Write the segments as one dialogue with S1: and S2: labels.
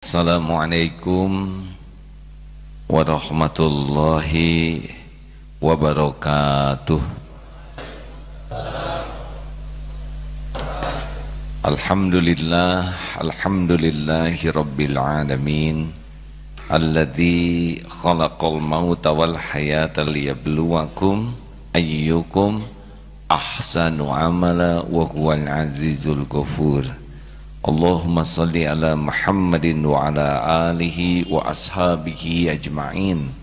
S1: Assalamualaikum warahmatullahi wabarakatuh. Alhamdulillahi rabbil alamin, alladzi khalaqal mauta wal hayata liyabluwakum ayyukum ahsanu amala wa huwal azizul ghafur. Allahumma salli ala Muhammadin wa ala alihi wa ashabihi ajma'in.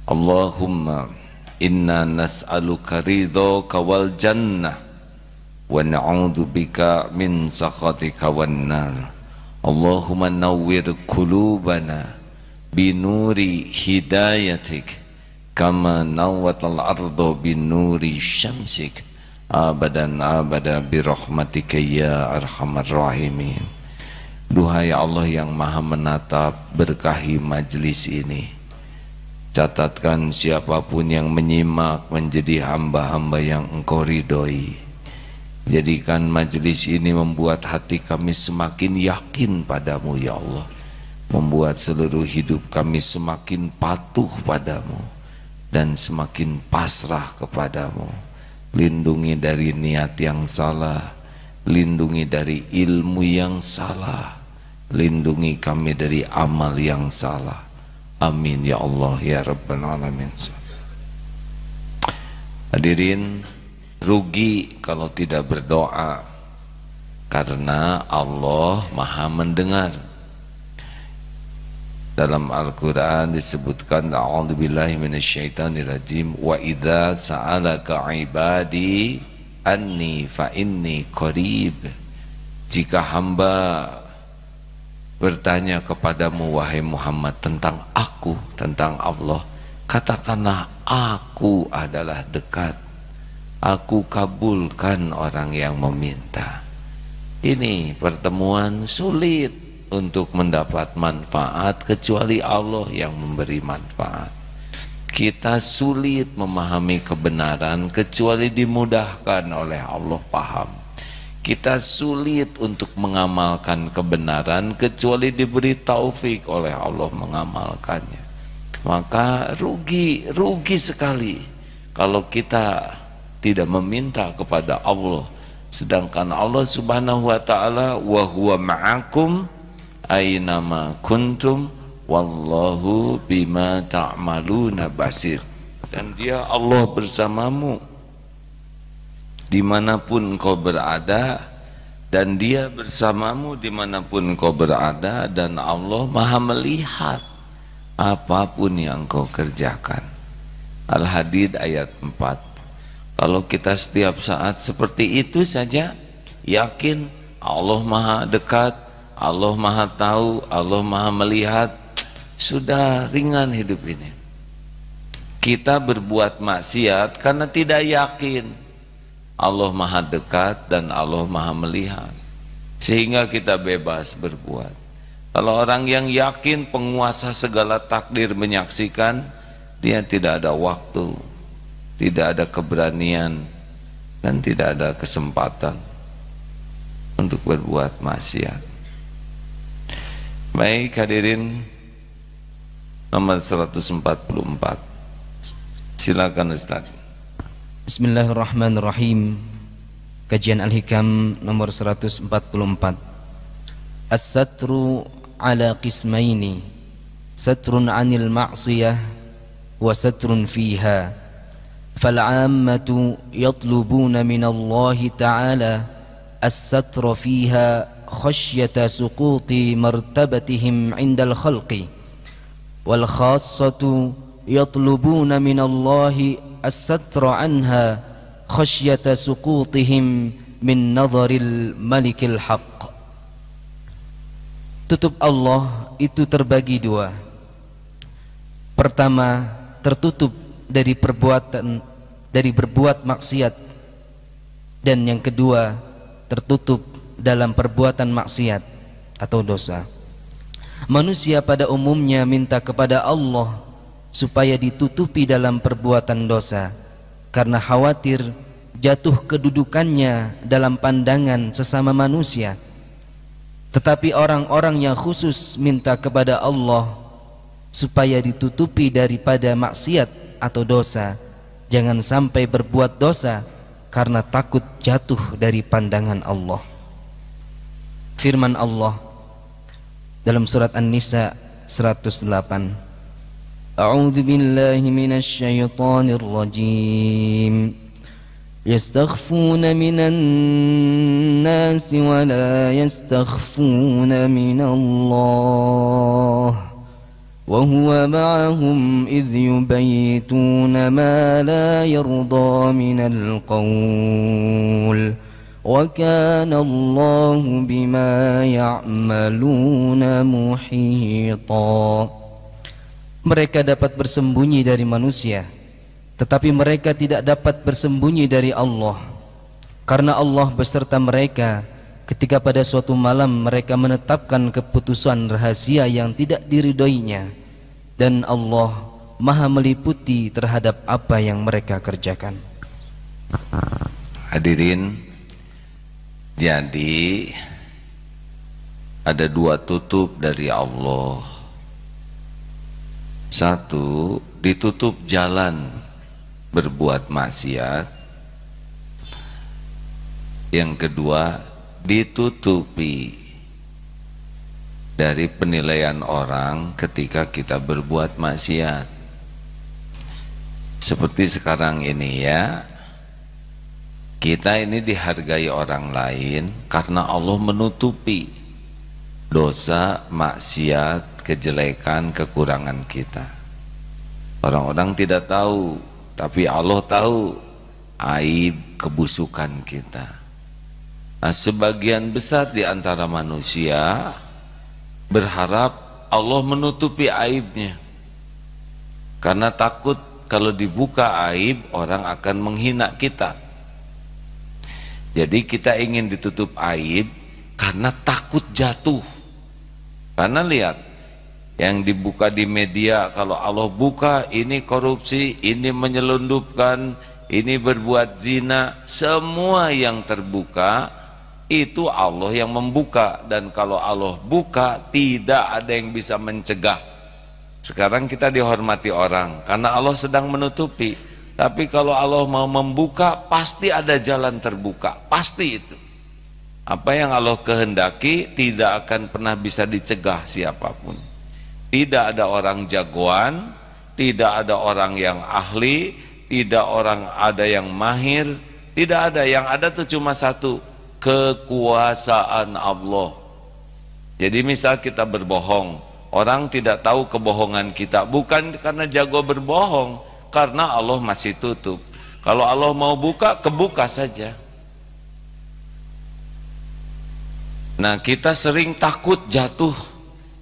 S1: Allahumma inna nas'aluka ridhaka wal jannah wa na'udzubika min sakhatika wan nar. Allahumma nawwir qulubana binuri hidayatik kama nawwatal arda binuri syamsik abadan abada birahmatika ya arhamar rahimin. Duhai Allah yang maha menatap, berkahi majlis ini. Catatkan siapapun yang menyimak menjadi hamba-hamba yang Engkau ridhoi. Jadikan majlis ini membuat hati kami semakin yakin padamu ya Allah, membuat seluruh hidup kami semakin patuh padamu dan semakin pasrah kepadamu. Lindungi dari niat yang salah, lindungi dari ilmu yang salah, lindungi kami dari amal yang salah. Amin ya Allah ya Rabbal Alamin. Hadirin, rugi kalau tidak berdoa, karena Allah maha mendengar. Dalam Al-Quran disebutkan a'udzubillahi minasyaitonirrajim, wa idza sa'alaka ibadi anni fa inni qarib. Jika hamba bertanya kepadamu wahai Muhammad tentang aku, tentang Allah, katakanlah aku adalah dekat, aku kabulkan orang yang meminta. Ini pertemuan sulit untuk mendapat manfaat kecuali Allah yang memberi manfaat. Kita sulit memahami kebenaran kecuali dimudahkan oleh Allah paham. Kita sulit untuk mengamalkan kebenaran kecuali diberi taufik oleh Allah mengamalkannya. Maka rugi sekali kalau kita tidak meminta kepada Allah, sedangkan Allah Subhanahu wa taala wa huwa ma'akum aynama kuntum wallahu bima ta'maluna basir. Dan dia Allah bersamamu dimanapun kau berada, dan dia bersamamu dimanapun kau berada, dan Allah maha melihat apapun yang kau kerjakan. Al-Hadid ayat 4. Kalau kita setiap saat seperti itu saja, yakin Allah maha dekat, Allah maha tahu, Allah maha melihat, sudah ringan hidup ini. Kita berbuat maksiat karena tidak yakin Allah maha dekat dan Allah maha melihat, sehingga kita bebas berbuat. Kalau orang yang yakin penguasa segala takdir menyaksikan, dia tidak ada waktu, tidak ada keberanian, dan tidak ada kesempatan untuk berbuat maksiat. Baik hadirin, nomor 144. Silakan Ustaz.
S2: Bismillahirrahmanirrahim. Kajian Al-Hikam nomor 144. As-satru ala qismaini, satrun 'anil ma'siyah wa satrun fiha. Fal-'ammatu yatlubuna minallahi ta'ala as-satra fiha خشية سقوط مرتبتهم عند الخلق والخاصة يطلبون من الله الستر عنها خشية سقوطهم من نظر الملك الحق. Tutup Allah itu terbagi dua. Pertama, tertutup dari berbuat maksiat, dan yang kedua tertutup dalam perbuatan maksiat atau dosa. Manusia pada umumnya minta kepada Allah supaya ditutupi dalam perbuatan dosa, karena khawatir jatuh kedudukannya dalam pandangan sesama manusia. Tetapi orang-orang yang khusus minta kepada Allah supaya ditutupi daripada maksiat atau dosa, jangan sampai berbuat dosa karena takut jatuh dari pandangan Allah. Firman Allah dalam surat An-Nisa 108, A'udzu billahi minasy syaithanir rajim. Yastakhfuna minan nasi wa la yastakhfuna minallah wa huwa ma'ahum idh yubayyituna ma la yarda minal qawl wa kana Allahu bima ya'maluna muhita. Mereka dapat bersembunyi dari manusia, tetapi mereka tidak dapat bersembunyi dari Allah, karena Allah beserta mereka ketika pada suatu malam mereka menetapkan keputusan rahasia yang tidak diridhoinya, dan Allah Maha meliputi terhadap apa yang mereka kerjakan.
S1: Hadirin, jadi ada dua tutup dari Allah. Satu, ditutup jalan berbuat maksiat. Yang kedua, ditutupi dari penilaian orang ketika kita berbuat maksiat. Seperti sekarang ini ya, kita ini dihargai orang lain karena Allah menutupi dosa, maksiat, kejelekan, kekurangan kita. Orang-orang tidak tahu, tapi Allah tahu aib, kebusukan kita. Nah, sebagian besar di antara manusia berharap Allah menutupi aibnya, karena takut kalau dibuka aib orang akan menghina kita. Jadi kita ingin ditutup aib karena takut jatuh. Karena lihat yang dibuka di media, kalau Allah buka ini korupsi, ini menyelundupkan, ini berbuat zina, semua yang terbuka itu Allah yang membuka. Dan kalau Allah buka tidak ada yang bisa mencegah. Sekarang kita dihormati orang karena Allah sedang menutupi, tapi kalau Allah mau membuka pasti ada jalan terbuka, pasti itu. Apa yang Allah kehendaki tidak akan pernah bisa dicegah siapapun. Tidak ada orang jagoan, tidak ada orang yang ahli, tidak ada yang mahir, tidak ada. Yang ada itu cuma satu, kekuasaan Allah. Jadi misal kita berbohong, orang tidak tahu kebohongan kita, bukan karena jago berbohong, karena Allah masih tutup. Kalau Allah mau buka, kebuka saja. Nah, kita sering takut jatuh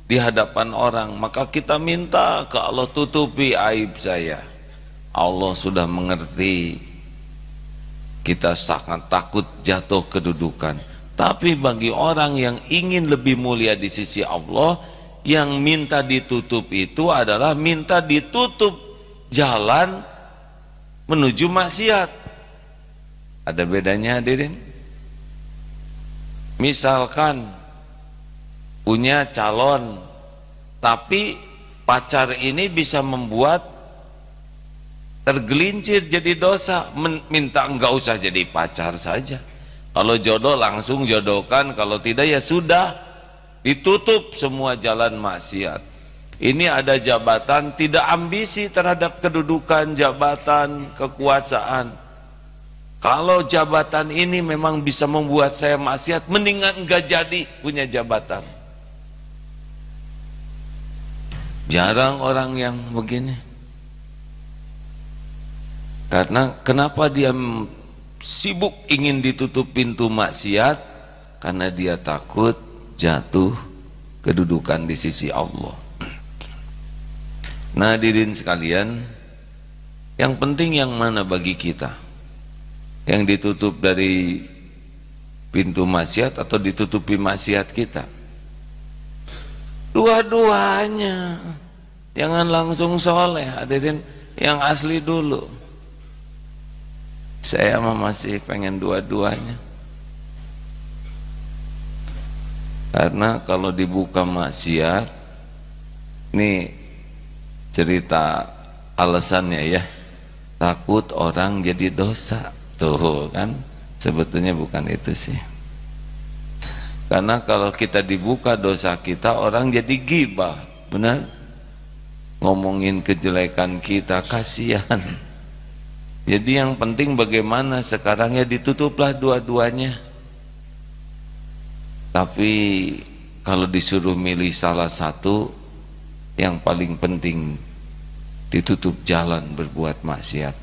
S1: di hadapan orang, maka kita minta ke Allah, tutupi aib saya. Allah sudah mengerti kita sangat takut jatuh kedudukan. Tapi bagi orang yang ingin lebih mulia di sisi Allah, yang minta ditutup itu adalah minta ditutup jalan menuju maksiat. Ada bedanya hadirin? Misalkan punya calon, tapi pacar ini bisa membuat tergelincir jadi dosa, minta enggak usah jadi pacar saja. Kalau jodoh langsung jodohkan, kalau tidak ya sudah, ditutup semua jalan maksiat. Ini ada jabatan, tidak ambisi terhadap kedudukan, jabatan, kekuasaan. Kalau jabatan ini memang bisa membuat saya maksiat, mendingan enggak jadi punya jabatan. Jarang orang yang begini. Karena kenapa dia sibuk ingin ditutup pintu maksiat? Karena dia takut jatuh kedudukan di sisi Allah. Nah, hadirin sekalian, yang penting yang mana bagi kita? Yang ditutup dari pintu maksiat atau ditutupi maksiat kita? Dua-duanya. Jangan langsung soleh, hadirin, yang asli dulu. Saya masih pengen dua-duanya. Karena kalau dibuka maksiat, ini cerita alasannya ya, takut orang jadi dosa. Tuh kan, sebetulnya bukan itu sih. Karena kalau kita dibuka dosa kita, orang jadi gibah, benar? Ngomongin kejelekan kita, kasihan. Jadi yang penting bagaimana sekarang ya ditutuplah dua-duanya. Tapi kalau disuruh milih salah satu, yang paling penting ditutup jalan berbuat maksiat.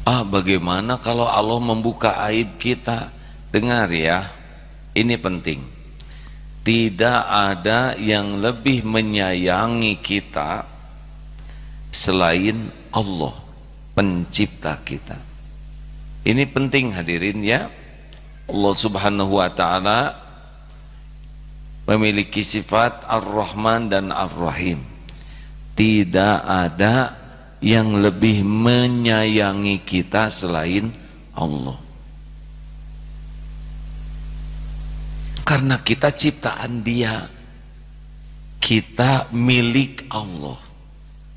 S1: Bagaimana kalau Allah membuka aib kita? Dengar ya, ini penting. Tidak ada yang lebih menyayangi kita selain Allah, pencipta kita. Ini penting hadirin ya. Allah Subhanahu wa ta'ala memiliki sifat Ar-Rahman dan Ar-Rahim. Tidak ada yang lebih menyayangi kita selain Allah. Karena kita ciptaan Dia, kita milik Allah.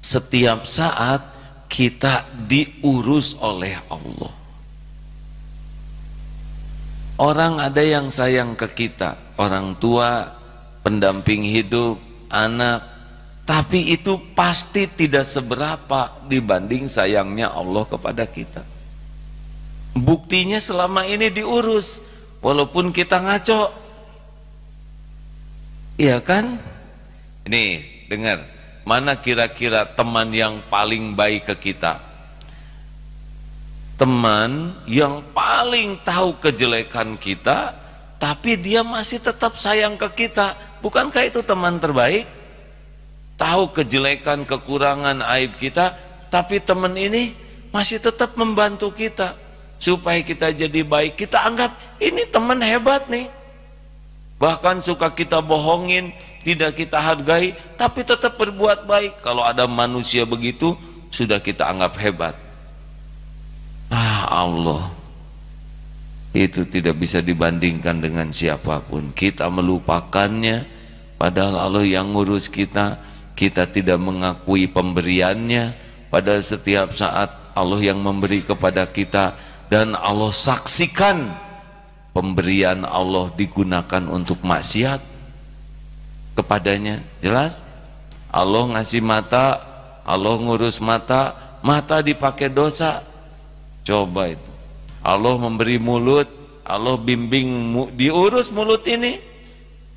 S1: Setiap saat kita diurus oleh Allah. Orang ada yang sayang ke kita, orang tua, pendamping hidup, anak, tapi itu pasti tidak seberapa dibanding sayangnya Allah kepada kita. Buktinya selama ini diurus, walaupun kita ngaco. Iya kan? Ini dengar, mana kira-kira teman yang paling baik ke kita? Teman yang paling tahu kejelekan kita, tapi dia masih tetap sayang ke kita. Bukankah itu teman terbaik? Tahu kejelekan, kekurangan, aib kita, tapi teman ini masih tetap membantu kita supaya kita jadi baik. Kita anggap ini teman hebat nih. Bahkan suka kita bohongin, tidak kita hargai, tapi tetap berbuat baik. Kalau ada manusia begitu, sudah kita anggap hebat. Allah itu tidak bisa dibandingkan dengan siapapun. Kita melupakannya, padahal Allah yang ngurus kita. Kita tidak mengakui pemberiannya, padahal setiap saat Allah yang memberi kepada kita. Dan Allah saksikan pemberian Allah digunakan untuk maksiat kepadanya. Jelas? Allah ngasih mata, Allah ngurus mata, mata dipakai dosa. Coba itu. Allah memberi mulut, Allah bimbing diurus mulut ini,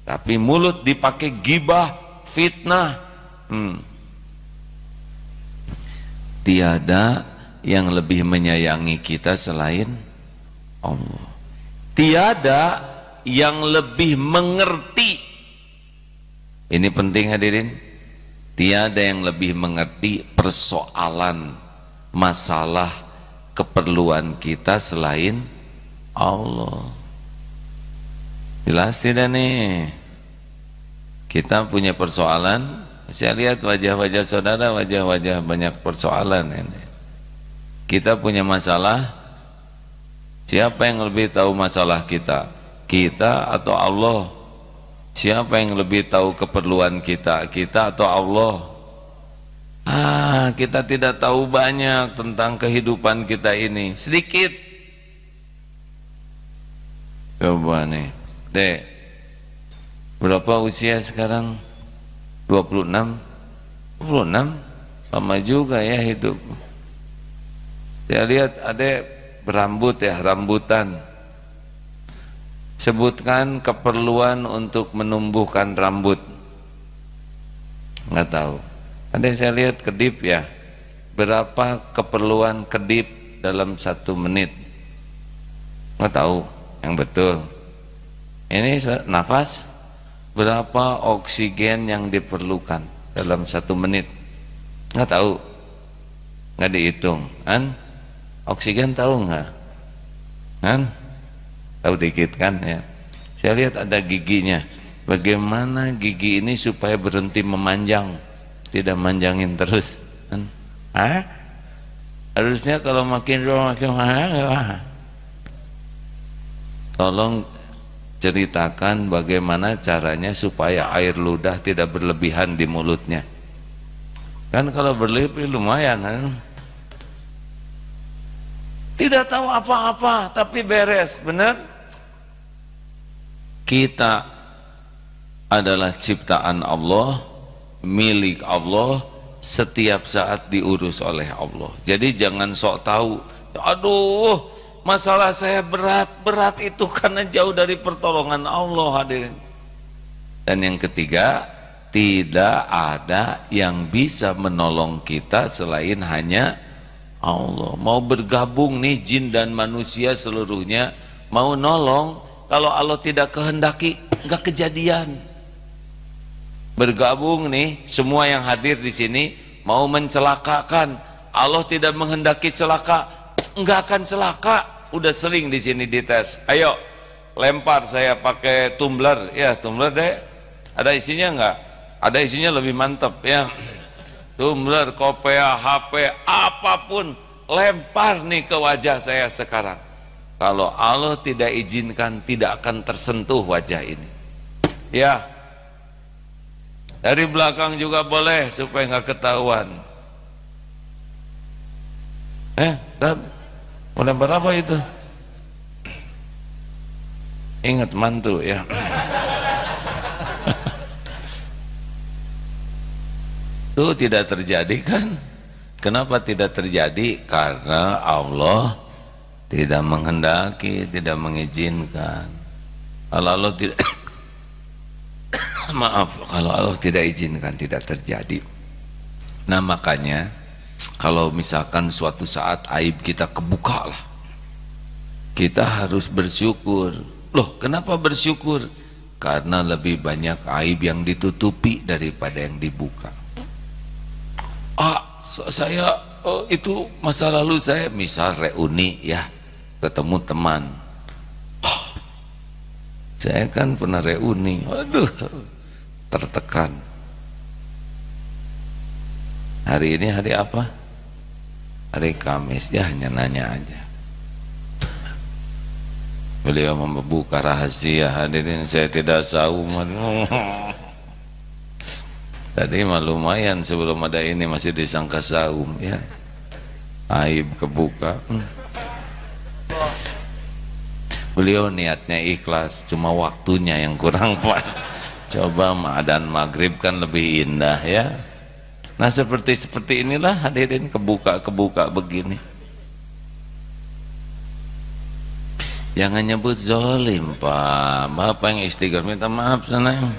S1: tapi mulut dipakai gibah, fitnah. Tiada yang lebih menyayangi kita selain Allah. Tiada yang lebih mengerti. Ini penting hadirin. Tiada yang lebih mengerti persoalan, masalah, keperluan kita selain Allah. Jelas tidak nih? Kita punya persoalan. Saya lihat wajah-wajah saudara, wajah-wajah banyak persoalan ini. Kita punya masalah. Siapa yang lebih tahu masalah kita? Kita atau Allah? Siapa yang lebih tahu keperluan kita? Kita atau Allah? Kita tidak tahu banyak tentang kehidupan kita ini. Sedikit. Coba nih, Dek. Berapa usia sekarang? 26? 26? Lama juga ya hidup. Saya lihat adek berambut ya, rambutan. Sebutkan keperluan untuk menumbuhkan rambut. Nggak tahu. Adek saya lihat kedip ya. Berapa keperluan kedip dalam 1 menit? Nggak tahu yang betul. Ini nafas. Berapa oksigen yang diperlukan dalam 1 menit? Nggak tahu, nggak dihitung kan? Oksigen tahu nggak kan? Tahu dikit kan ya. Saya lihat ada giginya. Bagaimana gigi ini supaya berhenti memanjang, tidak manjangin terus kan? Harusnya kalau makin mahal. Tolong ceritakan bagaimana caranya supaya air ludah tidak berlebihan di mulutnya. Kan kalau berlebih lumayan kan? Tidak tahu apa-apa tapi beres, benar? Kita adalah ciptaan Allah, milik Allah, setiap saat diurus oleh Allah. Jadi jangan sok tahu, aduh masalah saya berat itu karena jauh dari pertolongan Allah, hadirin. Dan yang ketiga, tidak ada yang bisa menolong kita selain hanya Allah. Mau bergabung nih jin dan manusia seluruhnya mau nolong, kalau Allah tidak kehendaki nggak kejadian. Bergabung nih semua yang hadir di sini mau mencelakakan, Allah tidak menghendaki celaka, nggak akan celaka. Udah sering di sini dites. Ayo lempar saya pakai tumbler, ya tumbler deh. Ada isinya nggak? Ada isinya lebih mantap ya. Tumbler, kopea, HP, apapun lempar nih ke wajah saya sekarang. Kalau Allah tidak izinkan tidak akan tersentuh wajah ini. Ya. Dari belakang juga boleh supaya nggak ketahuan. Ustaz, mau lempar apa itu? Ingat mantu ya. Itu tidak terjadi kan? Kenapa tidak terjadi? Karena Allah tidak menghendaki, tidak mengizinkan. Kalau Allah tidak maaf, kalau Allah tidak izinkan tidak terjadi. Nah makanya kalau misalkan suatu saat aib kita kebuka lah, kita harus bersyukur. Loh kenapa bersyukur? Karena lebih banyak aib yang ditutupi daripada yang dibuka. Saya itu masa lalu saya misal reuni ya, ketemu teman. Saya kan pernah reuni, aduh tertekan. Hari ini hari apa? Hari Kamis, ya hanya nanya aja. Beliau membuka rahasia, hadirin saya tidak saum. Tadi mah lumayan sebelum ada ini masih disangka saum ya. Aib kebuka. Beliau niatnya ikhlas, cuma waktunya yang kurang pas. Coba adzan maghrib kan lebih indah ya. Nah seperti inilah hadirin, kebuka begini. Jangan nyebut zolim Pak. Bapak yang istighfar minta maaf sana.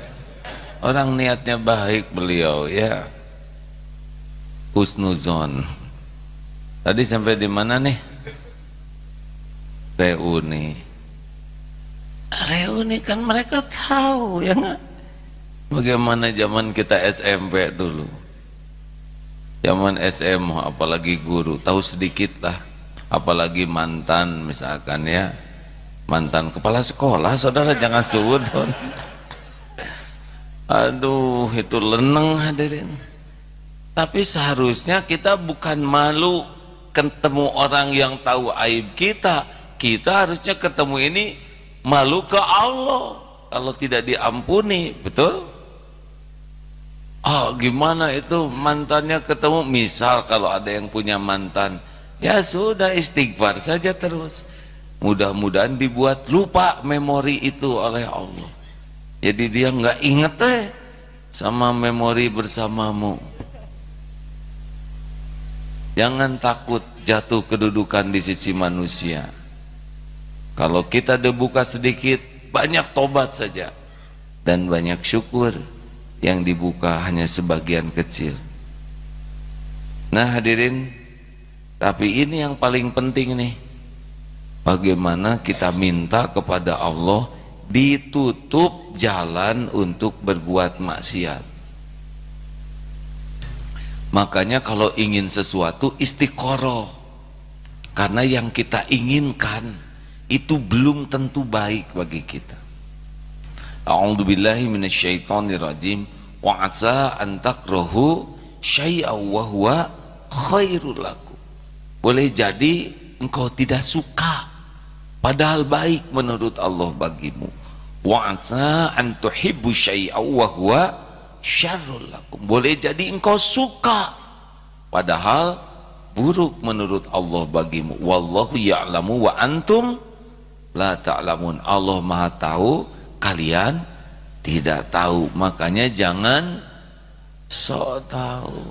S1: Orang niatnya baik beliau ya. Husnuzon. Tadi sampai di mana nih? Reuni. Reuni kan mereka tahu ya nggak? Bagaimana zaman kita SMP dulu. Zaman SMA apalagi guru tahu sedikit lah. Apalagi mantan misalkan ya. Mantan kepala sekolah, saudara jangan suudon. Aduh itu leneng hadirin. Tapi seharusnya kita bukan malu ketemu orang yang tahu aib kita. Kita harusnya ketemu ini malu ke Allah kalau tidak diampuni, betul? Gimana itu mantannya ketemu? Misal kalau ada yang punya mantan, ya sudah istighfar saja terus. Mudah-mudahan dibuat lupa memori itu oleh Allah. Jadi dia nggak inget sama memori bersamamu. Jangan takut jatuh kedudukan di sisi manusia. Kalau kita dibuka sedikit, banyak tobat saja dan banyak syukur. Yang dibuka hanya sebagian kecil. Nah hadirin, tapi ini yang paling penting nih. Bagaimana kita minta kepada Allah ditutup jalan untuk berbuat maksiat. Makanya kalau ingin sesuatu istiqoroh, karena yang kita inginkan itu belum tentu baik bagi kita. A'udzubillahi minasyaitonirrajim. Wa asa an takrahu syai'an wa huwa khairul lakum. Boleh jadi engkau tidak suka padahal baik menurut Allah bagimu. Wa asa an tuhibbu syai'aw wa huwa syarrul lakum. Boleh jadi engkau suka padahal buruk menurut Allah bagimu. Wallahu ya'lamu wa antum la ta'lamun. Allah Maha tahu, kalian tidak tahu. Makanya jangan sok tahu.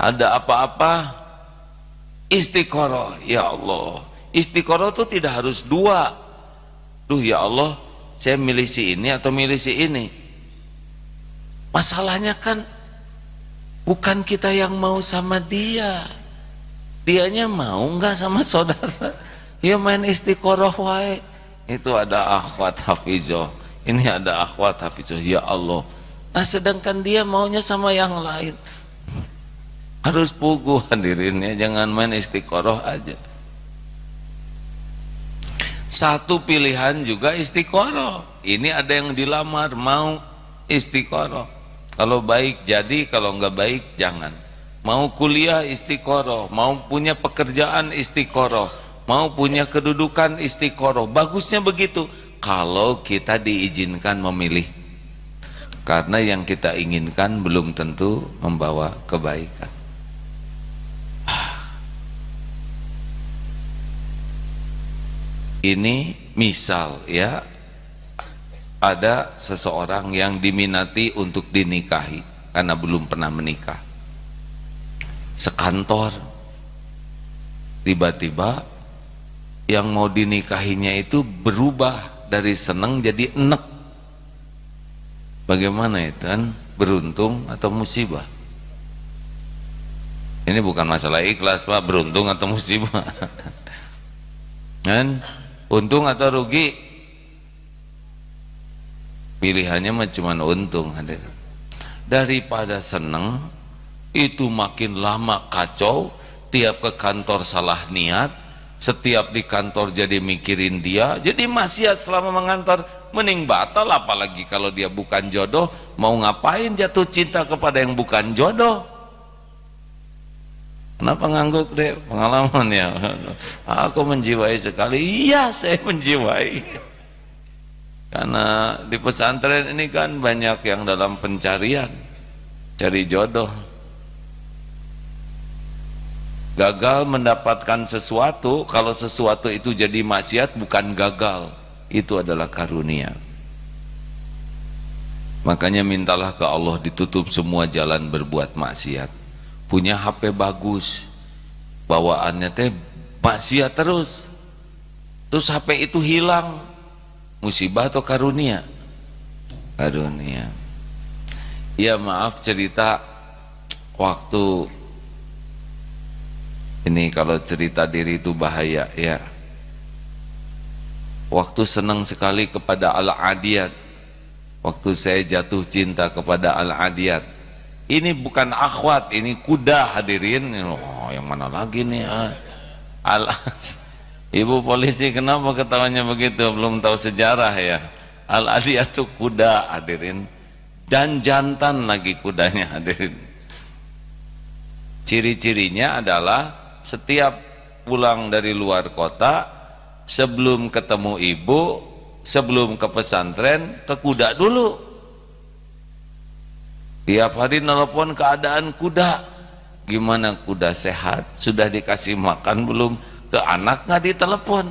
S1: Ada apa-apa istiqoroh, ya Allah. Istiqoroh itu tidak harus dua. Duh ya Allah, saya milih si ini atau milih si ini. Masalahnya kan bukan kita yang mau sama dia, dianya mau nggak sama saudara. Ya main istiqoroh wae. Itu ada akhwat hafizoh, ini ada akhwat hafizoh, ya Allah. Nah sedangkan dia maunya sama yang lain. Harus puguh hadirin ya, jangan main istiqoroh aja. Satu pilihan juga istiqoroh. Ini ada yang dilamar mau istiqoroh. Kalau baik jadi, kalau nggak baik jangan. Mau kuliah istiqoroh, mau punya pekerjaan istiqoroh, mau punya kedudukan istiqoroh. Bagusnya begitu kalau kita diizinkan memilih. Karena yang kita inginkan belum tentu membawa kebaikan. Ini misal ya, ada seseorang yang diminati untuk dinikahi karena belum pernah menikah. Sekantor, tiba-tiba yang mau dinikahinya itu berubah dari seneng jadi enek. Bagaimana itu kan? Beruntung atau musibah? Ini bukan masalah ikhlas Pak, beruntung atau musibah. Kan? Untung atau rugi? Pilihannya mah cuma untung. Daripada seneng, itu makin lama kacau. Tiap ke kantor salah niat, setiap di kantor jadi mikirin dia, jadi maksiat selama mengantor. Mending batal, apalagi kalau dia bukan jodoh. Mau ngapain jatuh cinta kepada yang bukan jodoh? Kenapa ngangguk deh? Pengalaman ya. Aku menjiwai sekali. Iya, saya menjiwai. Karena di pesantren ini kan banyak yang dalam pencarian, cari jodoh. Gagal mendapatkan sesuatu, kalau sesuatu itu jadi maksiat bukan gagal, itu adalah karunia. Makanya mintalah ke Allah ditutup semua jalan berbuat maksiat. Punya HP bagus, bawaannya teh maksiat terus HP itu hilang, musibah atau karunia? Karunia. Ya maaf cerita, waktu ini kalau cerita diri itu bahaya ya. Waktu senang sekali kepada Al-Adiyat, waktu saya jatuh cinta kepada Al-Adiyat. Ini bukan akhwat, ini kuda hadirin. Oh, yang mana lagi nih? Ibu polisi kenapa ketawanya begitu? Belum tahu sejarah ya. Al-Adiyat itu kuda hadirin, dan jantan lagi kudanya hadirin. Ciri-cirinya adalah setiap pulang dari luar kota, sebelum ketemu ibu, sebelum ke pesantren, ke kuda dulu. Tiap hari nelpon keadaan kuda, gimana kuda sehat, sudah dikasih makan belum, ke anak nggak ditelepon,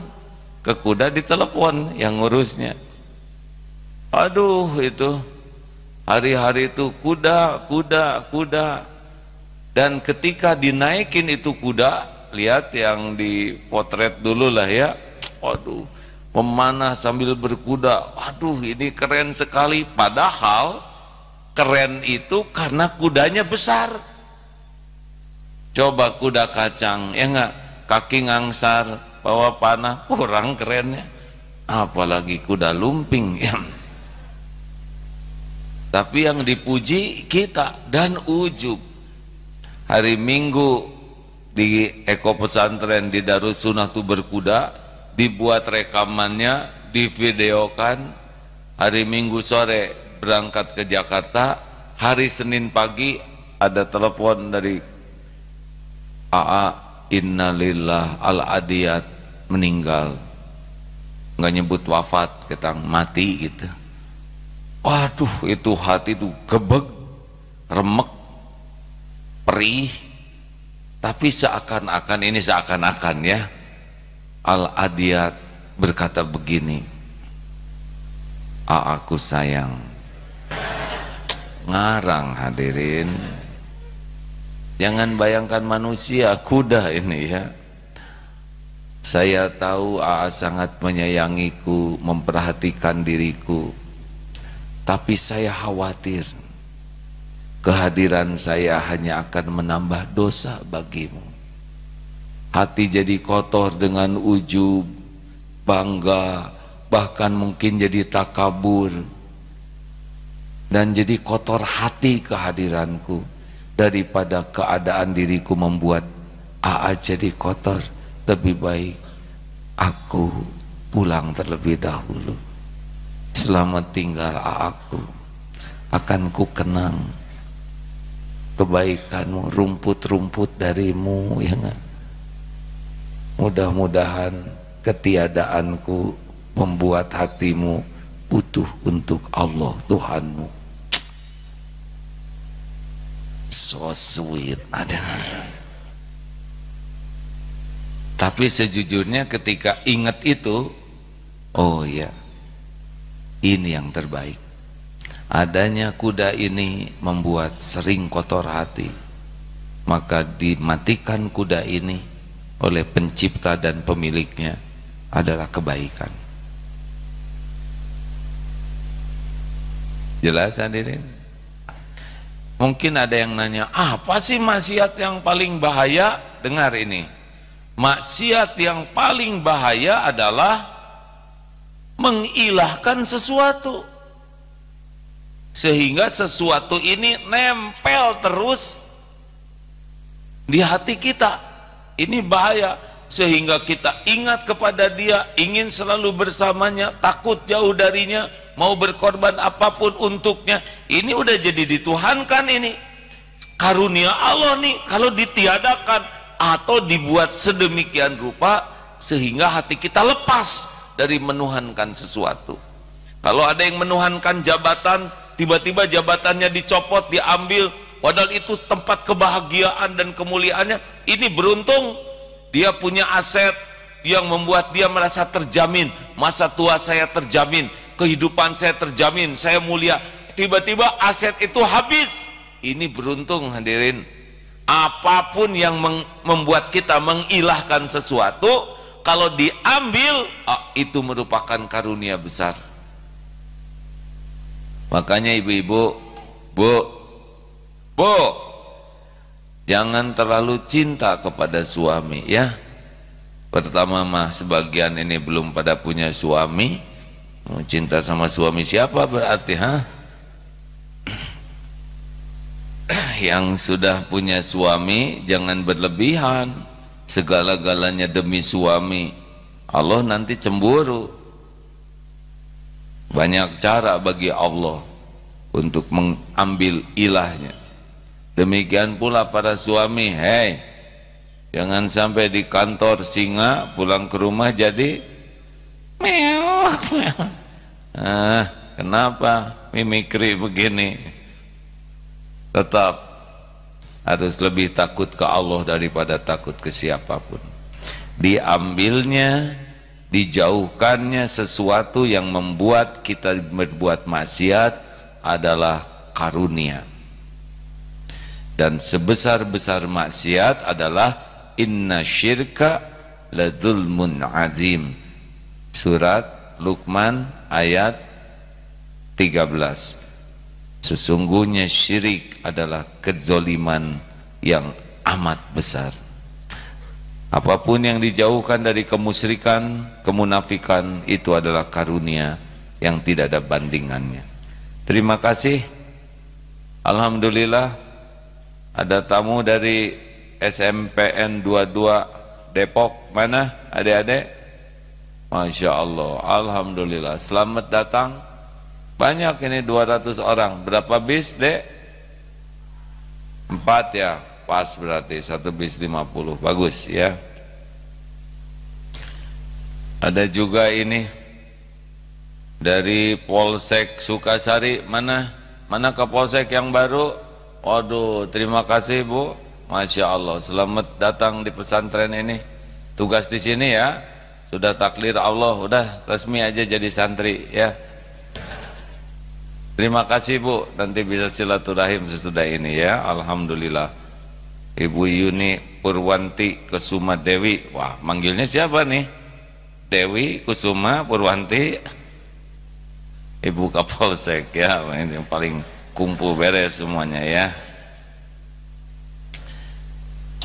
S1: ke kuda ditelepon yang ngurusnya. Aduh, itu hari-hari itu kuda. Dan ketika dinaikin itu kuda, lihat yang dipotret dulu lah ya. Aduh, memanah sambil berkuda. Aduh, ini keren sekali. Padahal keren itu karena kudanya besar. Coba kuda kacang, ya enggak, kaki ngangsar, bawa panah, kurang kerennya. Apalagi kuda lumping ya. Tapi yang dipuji kita dan ujub. Hari Minggu di Eko Pesantren di Darussunnah tuh berkuda, dibuat rekamannya, divideokan. Hari Minggu sore berangkat ke Jakarta, hari Senin pagi ada telepon dari AA, innalillah, Al-Adiyat meninggal. nggak nyebut wafat, kita mati gitu. Waduh, itu hati itu gebeg, remek, perih. Tapi seakan-akan, ini seakan-akan ya, Al-Adiyat berkata begini, aku sayang. Ngarang hadirin, jangan bayangkan manusia, kuda ini ya. Saya tahu AA sangat menyayangiku, memperhatikan diriku, tapi saya khawatir kehadiran saya hanya akan menambah dosa bagimu. Hati jadi kotor dengan ujub, bangga, bahkan mungkin jadi takabur, dan jadi kotor hati kehadiranku. Daripada keadaan diriku membuat AA jadi kotor, lebih baik aku pulang terlebih dahulu. Selamat tinggal aku, akan ku kenang kebaikanmu, rumput-rumput darimu, ya enggak? Mudah-mudahan ketiadaanku membuat hatimu butuh untuk Allah Tuhanmu. So sweet, ada. Tapi sejujurnya ketika ingat itu, oh ya, ini yang terbaik. Adanya kuda ini membuat sering kotor hati, maka dimatikan kuda ini oleh pencipta dan pemiliknya adalah kebaikan. Jelas hadirin? Mungkin ada yang nanya, apa sih maksiat yang paling bahaya? Dengar ini, maksiat yang paling bahaya adalah mengilahkan sesuatu, sehingga sesuatu ini nempel terus di hati kita. Ini bahaya, sehingga kita ingat kepada dia, ingin selalu bersamanya, takut jauh darinya, mau berkorban apapun untuknya. Ini udah jadi dituhankan, ini karunia Allah nih. Kalau ditiadakan atau dibuat sedemikian rupa sehingga hati kita lepas dari menuhankan sesuatu. Kalau ada yang menuhankan jabatan, tiba-tiba jabatannya dicopot, diambil, padahal itu tempat kebahagiaan dan kemuliaannya. Ini beruntung dia punya aset yang membuat dia merasa terjamin, masa tua saya terjamin, kehidupan saya terjamin, saya mulia. Tiba-tiba aset itu habis. Ini beruntung hadirin. Apapun yang membuat kita mengilahkan sesuatu, kalau diambil, itu merupakan karunia besar. Makanya ibu-ibu, bu, jangan terlalu cinta kepada suami ya. Pertama mah sebagian ini belum pada punya suami, mau cinta sama suami siapa berarti, Yang sudah punya suami jangan berlebihan, segala-galanya demi suami, Allah nanti cemburu. Banyak cara bagi Allah untuk mengambil ilahnya. Demikian pula para suami, hei, jangan sampai di kantor singa, pulang ke rumah jadi meow. Kenapa mimikri begini? Tetap harus lebih takut ke Allah daripada takut ke siapapun. Diambilnya, dijauhkannya sesuatu yang membuat kita berbuat maksiat adalah karunia. Dan sebesar-besar maksiat adalah inna syirka ladzulmun azim. Surat Luqman ayat 13. Sesungguhnya syirik adalah kezoliman yang amat besar. Apapun yang dijauhkan dari kemusyrikan, kemunafikan, itu adalah karunia yang tidak ada bandingannya. Terima kasih. Alhamdulillah ada tamu dari SMPN 22 Depok. Mana adik-adik? Masya Allah, Alhamdulillah, selamat datang. Banyak ini 200 orang. Berapa bis, Dek? 4 ya? Pas berarti, 1 bis 50. Bagus ya. Ada juga ini Dari Polsek Sukasari, mana Kapolsek yang baru? Waduh, terima kasih Bu, Masya Allah, selamat datang di pesantren ini. Tugas di sini ya, sudah takdir Allah, udah resmi aja jadi santri ya. Terima kasih Bu, nanti bisa silaturahim sesudah ini ya. Alhamdulillah. Ibu Yuni Purwanti Kusuma Dewi, wah manggilnya siapa nih? Dewi Kusuma Purwanti, Ibu Kapolsek ya, ini yang paling kumpul beres semuanya ya.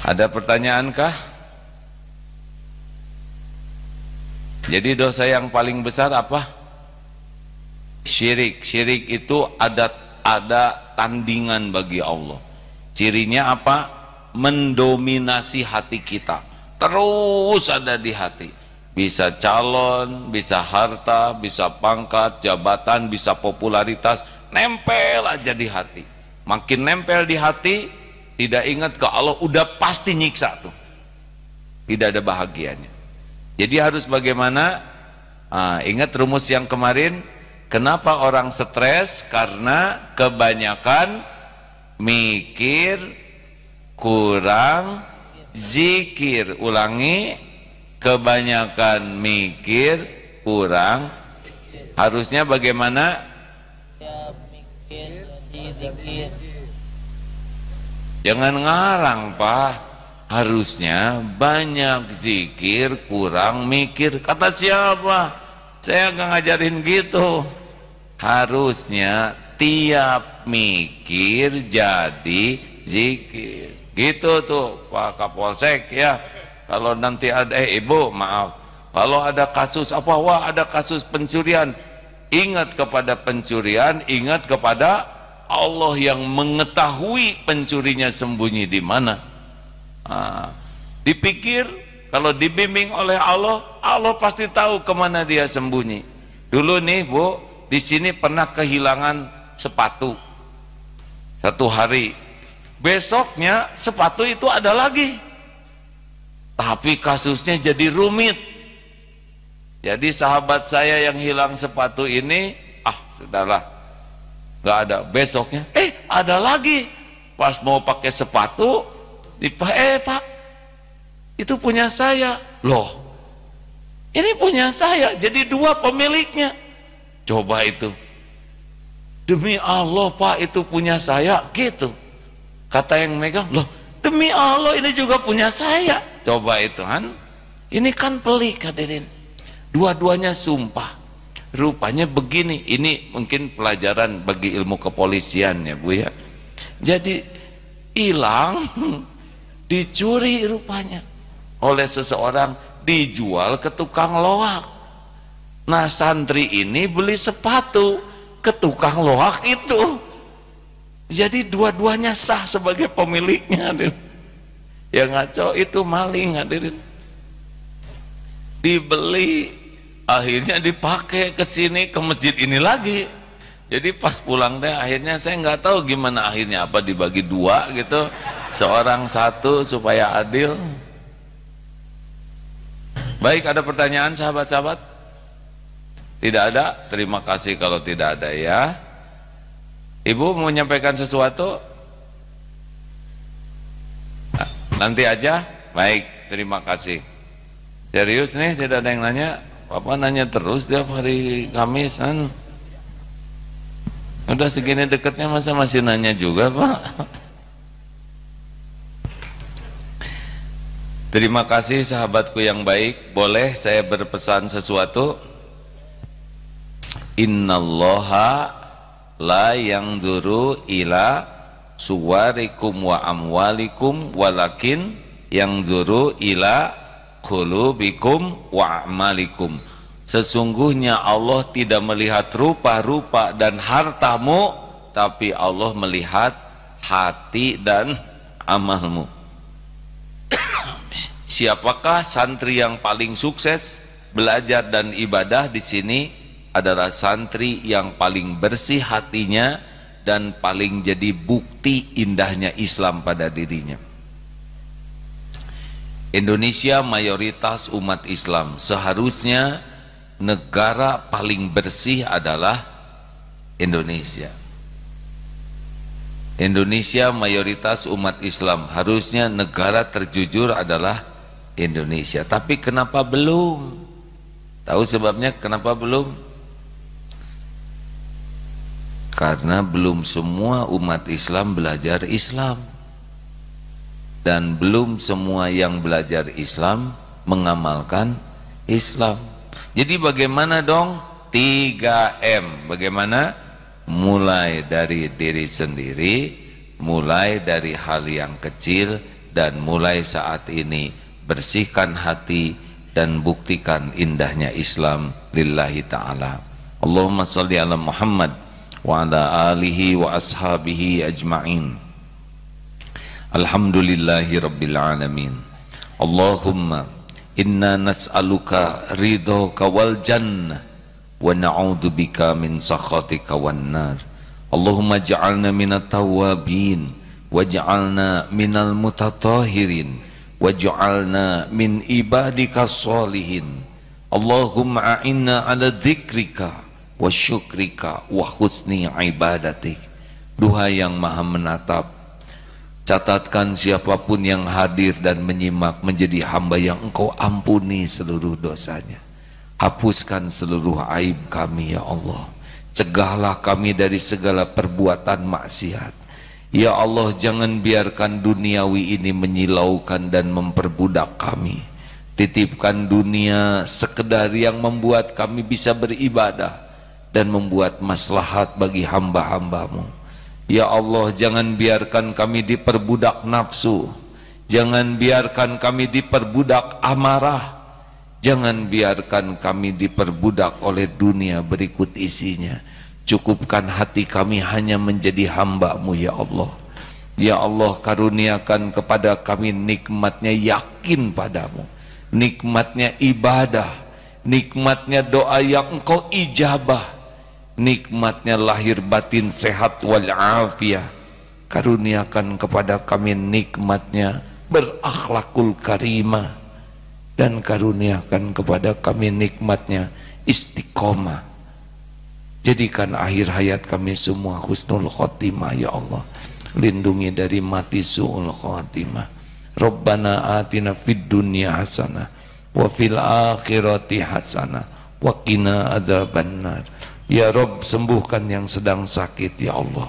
S1: Ada pertanyaan kah? Jadi dosa yang paling besar apa? Syirik. Syirik itu ada tandingan bagi Allah. Cirinya apa? Mendominasi hati kita, terus ada di hati. Bisa calon, bisa harta, bisa pangkat, jabatan, bisa popularitas, nempel aja di hati. Makin nempel di hati, tidak ingat ke Allah, udah pasti nyiksa tuh. Tidak ada bahagianya. Jadi harus bagaimana? Ingat rumus yang kemarin. Kenapa orang stres? Karena kebanyakan mikir, kurang zikir. Ulangi, kebanyakan mikir, kurang. Harusnya bagaimana?
S3: Ya mikir jadi zikir.
S1: Jangan ngarang Pak. Harusnya banyak zikir, kurang mikir. Kata siapa? Saya nggak ngajarin gitu. Harusnya tiap mikir jadi zikir. Gitu tuh Pak Kapolsek ya. Kalau nanti ada Ibu maaf, kalau ada kasus apa, wah ada kasus pencurian, ingat kepada pencurian, ingat kepada Allah yang mengetahui pencurinya sembunyi di mana. Dipikir kalau dibimbing oleh Allah, Allah pasti tahu kemana dia sembunyi. Dulu nih Bu, di sini pernah kehilangan sepatu satu hari, besoknya sepatu itu ada lagi, tapi kasusnya jadi rumit. Jadi sahabat saya yang hilang sepatu ini, sudahlah, nggak ada. Besoknya, ada lagi. Pas mau pakai sepatu, Pak, itu punya saya. Loh, ini punya saya. Jadi dua pemiliknya. Coba itu. Demi Allah Pak, itu punya saya. Gitu. Kata yang megang, loh demi Allah ini juga punya saya. Coba itu kan. Ini kan pelik hadirin. Dua-duanya sumpah. Rupanya begini. Ini mungkin pelajaran bagi ilmu kepolisian ya Bu ya. Jadi hilang, dicuri rupanya oleh seseorang, dijual ke tukang loak. Nah santri ini beli sepatu ke tukang loak itu. Jadi dua-duanya sah sebagai pemiliknya hadirin. Yang ngaco itu maling hadirin. Dibeli, akhirnya dipakai ke sini, ke masjid ini lagi. Jadi pas pulang teh akhirnya saya nggak tahu gimana akhirnya, apa dibagi dua gitu, seorang satu supaya adil. Baik, ada pertanyaan sahabat-sahabat? Tidak ada? Terima kasih kalau tidak ada ya. Ibu mau menyampaikan sesuatu? Nanti aja? Baik, terima kasih. Serius nih, tidak ada yang nanya? Papa nanya terus tiap hari Kamis kan? Udah segini dekatnya masa masih nanya juga Pak? Terima kasih sahabatku yang baik. Boleh saya berpesan sesuatu? Innallaha la yanzuru ila suwarikum wa amwalikum walakin yanzuru ila qulubikum wa amalikum. Sesungguhnya Allah tidak melihat rupa-rupa dan hartamu, tapi Allah melihat hati dan amalmu. Siapakah santri yang paling sukses belajar dan ibadah di sini? Adalah santri yang paling bersih hatinya dan paling jadi bukti indahnya Islam pada dirinya. Indonesia mayoritas umat Islam, seharusnya negara paling bersih adalah Indonesia. Indonesia mayoritas umat Islam, harusnya negara terjujur adalah Indonesia. Tapi kenapa belum? Tahu sebabnya kenapa belum? Karena belum semua umat Islam belajar Islam, dan belum semua yang belajar Islam mengamalkan Islam. Jadi bagaimana dong? 3M. Bagaimana? Mulai dari diri sendiri, mulai dari hal yang kecil, dan mulai saat ini bersihkan hati dan buktikan indahnya Islam lillahi ta'ala. Allahumma salli ala Muhammad wa ala alihi wa ashabihi ajma'in. Alhamdulillahi rabbil alamin. Allahumma inna nas'aluka ridhoka wal jannah wa na'udzubika min sakhatika wan nar. Allahumma ja'alna minat tawabin waj'alna minal mutatahhirin waj'alna min ibadika sholihin. Allahumma a'inna ala dzikrika wa syukrika wa husni ibadatik. Duha yang maha menatap, catatkan siapapun yang hadir dan menyimak menjadi hamba yang engkau ampuni seluruh dosanya. Hapuskan seluruh aib kami ya Allah. Cegahlah kami dari segala perbuatan maksiat. Ya Allah, jangan biarkan duniawi ini menyilaukan dan memperbudak kami. Titipkan dunia sekedar yang membuat kami bisa beribadah dan membuat maslahat bagi hamba-hambamu. Ya Allah, jangan biarkan kami diperbudak nafsu, jangan biarkan kami diperbudak amarah, jangan biarkan kami diperbudak oleh dunia berikut isinya. Cukupkan hati kami hanya menjadi hamba-Mu ya Allah. Ya Allah, karuniakan kepada kami nikmatnya yakin padamu, nikmatnya ibadah, nikmatnya doa yang Engkau ijabah, nikmatnya lahir batin sehat wal afiyah. Karuniakan kepada kami nikmatnya berakhlakul karimah, dan karuniakan kepada kami nikmatnya istiqomah. Jadikan akhir hayat kami semua husnul khotimah ya Allah. Lindungi dari mati su'ul khotimah. Rabbana atina fid dunya hasanah wa fil akhirati hasanah wa qina adzabannar. Ya Rabb, sembuhkan yang sedang sakit ya Allah.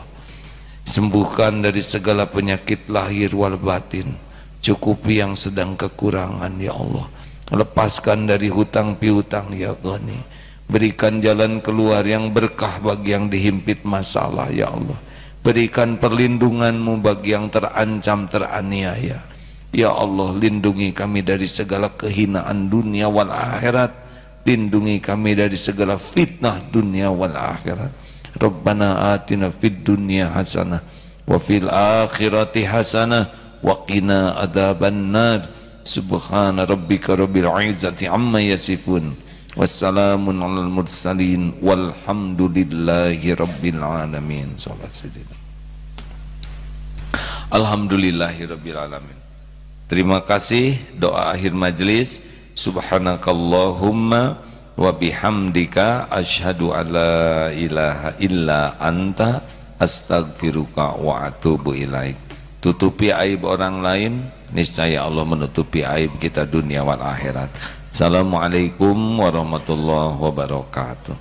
S1: Sembuhkan dari segala penyakit lahir wal batin. Cukupi yang sedang kekurangan ya Allah. Lepaskan dari hutang piutang ya Ghani. Berikan jalan keluar yang berkah bagi yang dihimpit masalah ya Allah. Berikan perlindungan-Mu bagi yang terancam teraniaya. Ya Allah, lindungi kami dari segala kehinaan dunia wal akhirat. Lindungi kami dari segala fitnah dunia wal akhirat. Rabbana atina fid dunya hasanah wa fil akhirati hasanah wa qina adzabannar. Subhana rabbika rabbil izzati amma yasifun. Wassalamun alal mursalin walhamdulillahi rabbil alamin. Salat sedina. Alhamdulillahi rabbil alamin. Terima kasih. Doa akhir majelis. Subhanakallahumma wa bihamdika asyhadu alla ilaha illa anta astaghfiruka wa atubu ilaik. Tutupi aib orang lain, niscaya Allah menutupi aib kita dunia wal akhirat. Assalamualaikum warahmatullahi wabarakatuh.